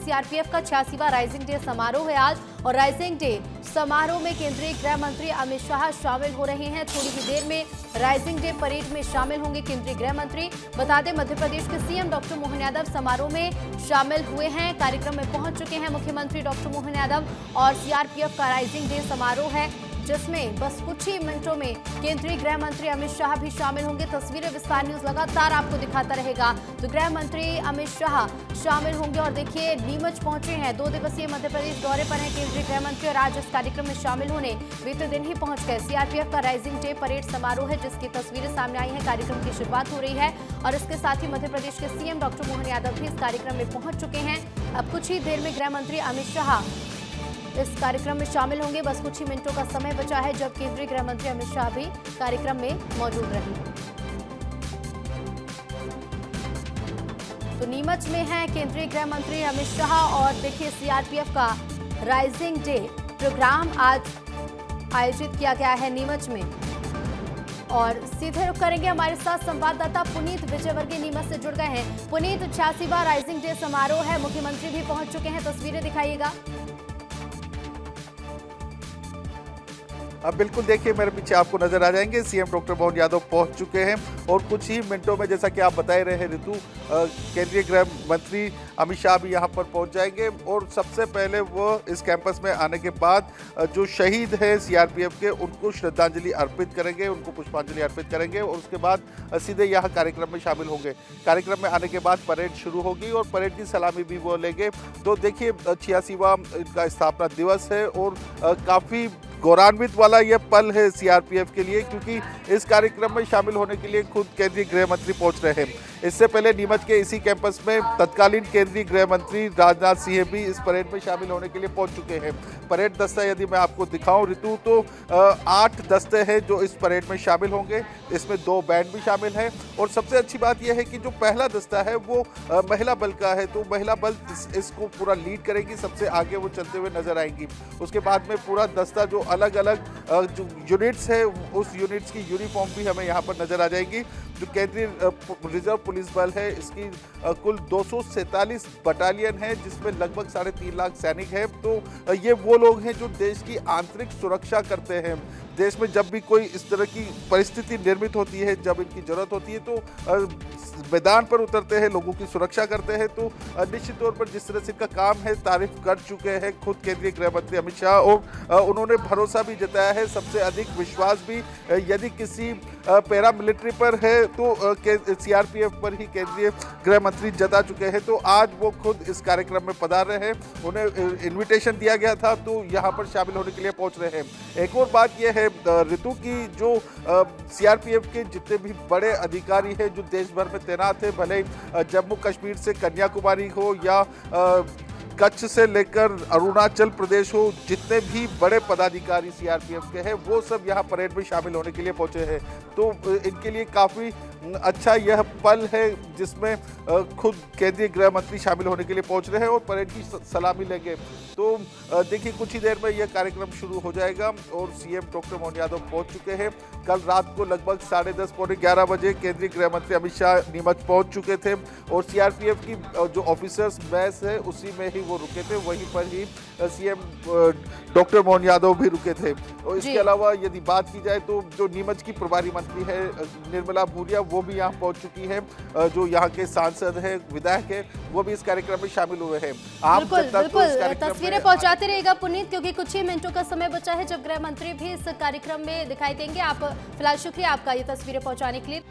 CRPF का 86वां rising day समारोह है आज और राइजिंग डे समारोह में केंद्रीय गृह मंत्री अमित शाह शामिल हो रहे हैं। थोड़ी ही देर में राइजिंग डे परेड में शामिल होंगे केंद्रीय गृह मंत्री। बता दें मध्य प्रदेश के सीएम डॉक्टर मोहन यादव समारोह में शामिल हुए हैं, कार्यक्रम में पहुंच चुके हैं मुख्यमंत्री डॉक्टर मोहन यादव और सीआरपीएफ का राइजिंग डे समारोह है जिसमें बस कुछ ही मिनटों में केंद्रीय गृह मंत्री अमित शाह भी शामिल होंगे। तस्वीरें विस्तार न्यूज लगातार आपको दिखाता रहेगा। तो गृह मंत्री अमित शाह शामिल होंगे और देखिए नीमच पहुंचे हैं। 2 दिवसीय मध्य प्रदेश दौरे पर हैं केंद्रीय गृह मंत्री और आज इस कार्यक्रम में शामिल होने बीते दिन ही पहुंच गए। सीआरपीएफ का राइजिंग डे परेड समारोह है जिसकी तस्वीरें सामने आई हैं। कार्यक्रम की शुरुआत हो रही है और इसके साथ ही मध्य प्रदेश के सीएम डॉक्टर मोहन यादव भी इस कार्यक्रम में पहुंच चुके हैं। अब कुछ ही देर में गृह मंत्री अमित शाह इस कार्यक्रम में शामिल होंगे। बस कुछ ही मिनटों का समय बचा है जब केंद्रीय गृह मंत्री अमित शाह भी कार्यक्रम में मौजूद रहेंगे। तो नीमच में है केंद्रीय गृह मंत्री अमित शाह और देखिए सीआरपीएफ का राइजिंग डे प्रोग्राम आज आयोजित किया गया है नीमच में। और सीधे रुख करेंगे हमारे साथ संवाददाता पुनीत विजयवर्गीय नीमच से जुड़ गए हैं। पुनीत, 86वां राइजिंग डे समारोह है, मुख्यमंत्री भी पहुंच चुके हैं, तस्वीरें दिखाइएगा। अब बिल्कुल देखिए मेरे पीछे आपको नजर आ जाएंगे सीएम डॉक्टर मोहन यादव पहुंच चुके हैं और कुछ ही मिनटों में जैसा कि आप बता रहे हैं ऋतु, केंद्रीय गृह मंत्री अमित शाह भी यहां पर पहुंच जाएंगे और सबसे पहले वो इस कैंपस में आने के बाद जो शहीद हैं सीआरपीएफ के उनको श्रद्धांजलि अर्पित करेंगे, उनको पुष्पांजलि अर्पित करेंगे और उसके बाद सीधे यहाँ कार्यक्रम में शामिल होंगे। कार्यक्रम में आने के बाद परेड शुरू होगी और परेड की सलामी भी वो लेंगे। तो देखिए 86वां इनका स्थापना दिवस है और काफ़ी गौरवान्वित वाला यह पल है सीआरपीएफ के लिए क्योंकि इस कार्यक्रम में शामिल होने के लिए खुद केंद्रीय गृह मंत्री पहुंच रहे हैं। इससे पहले नीमच के इसी कैंपस में तत्कालीन केंद्रीय गृह मंत्री राजनाथ सिंह भी इस परेड में शामिल होने के लिए पहुंच चुके हैं। परेड दस्ता यदि मैं आपको दिखाऊं ऋतु तो 8 दस्ते हैं जो इस परेड में शामिल होंगे। इसमें 2 बैंड भी शामिल हैं और सबसे अच्छी बात यह है कि जो पहला दस्ता है वो महिला बल का है, तो महिला बल इसको पूरा लीड करेगी, सबसे आगे वो चलते हुए नजर आएंगी। उसके बाद में पूरा दस्ता जो अलग अलग जो यूनिट्स है उस यूनिट्स की यूनिफॉर्म भी हमें यहाँ पर नजर आ जाएगी। जो केंद्रीय रिजर्व पुलिस बल है इसकी कुल 247 बटालियन है जिसमें लगभग 3.5 लाख सैनिक हैं। तो ये वो लोग हैं जो देश की आंतरिक सुरक्षा करते हैं। देश में जब भी कोई इस तरह की परिस्थिति निर्मित होती है, जब इनकी जरूरत होती है तो मैदान पर उतरते हैं, लोगों की सुरक्षा करते हैं। तो निश्चित तौर पर जिस तरह से इनका काम है तारीफ कर चुके हैं खुद केंद्रीय गृह मंत्री अमित शाह और उन्होंने भरोसा भी जताया है। सबसे अधिक विश्वास भी यदि किसी पैरा मिलिट्री पर है तो सीआरपीएफ पर ही केंद्रीय गृह मंत्री जता चुके हैं। तो आज वो खुद इस कार्यक्रम में पधार रहे हैं, उन्हें इन्विटेशन दिया गया था तो यहाँ पर शामिल होने के लिए पहुँच रहे हैं। एक और बात यह है ऋतु की जो सीआरपीएफ के जितने भी बड़े अधिकारी हैं जो देश भर में तैनात है, भले जम्मू कश्मीर से कन्याकुमारी हो या कच्छ से लेकर अरुणाचल प्रदेश हो, जितने भी बड़े पदाधिकारी सीआरपीएफ के हैं वो सब यहाँ परेड में शामिल होने के लिए पहुंचे हैं। तो इनके लिए काफ़ी अच्छा यह पल है जिसमें खुद केंद्रीय गृह मंत्री शामिल होने के लिए पहुंच रहे हैं और परेड की सलामी लेंगे। तो देखिए कुछ ही देर में यह कार्यक्रम शुरू हो जाएगा और सीएम डॉक्टर मोहन यादव पहुंच चुके हैं। कल रात को लगभग 10:30 पौने 11 बजे केंद्रीय गृह मंत्री अमित शाह नीमच पहुंच चुके थे और सीआरपीएफ की जो ऑफिसर्स मैस है उसी में ही वो रुके थे, वहीं पर ही सीएम डॉक्टर मोहन यादव भी रुके थे। और इसके अलावा यदि बात की जाए तो जो नीमच की प्रभारी मंत्री है निर्मला भूरिया वो भी यहाँ पहुंच चुकी है, जो यहाँ के सांसद है विधायक है वो भी इस कार्यक्रम में शामिल हुए हैं। बिल्कुल तस्वीरें पहुंचाते रहेगा पुनीत क्योंकि कुछ ही मिनटों का समय बचा है जब गृह मंत्री भी इस कार्यक्रम में दिखाई देंगे। आप फिलहाल शुक्रिया आपका ये तस्वीरें पहुंचाने के लिए।